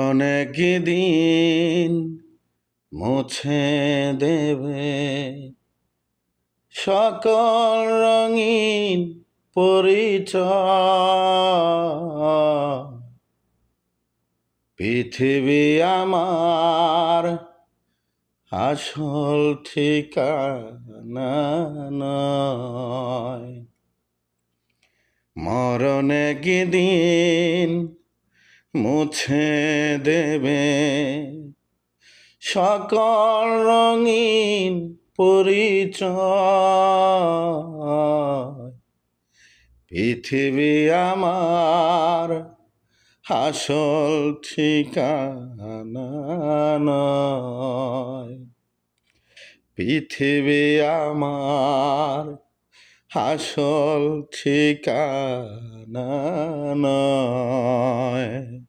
মরণে কি দিন মুছে দেবে সকল রঙিন পরিচয়। পৃথিবী আমার আসল ঠিকানা নয়। মরণে কি দিন মুছে দেবে সকল রঙিন পরিচয়। পৃথিবী আমার আসল ঠিকানা নয়। পৃথিবী আমার আসল ঠিকানা নয়।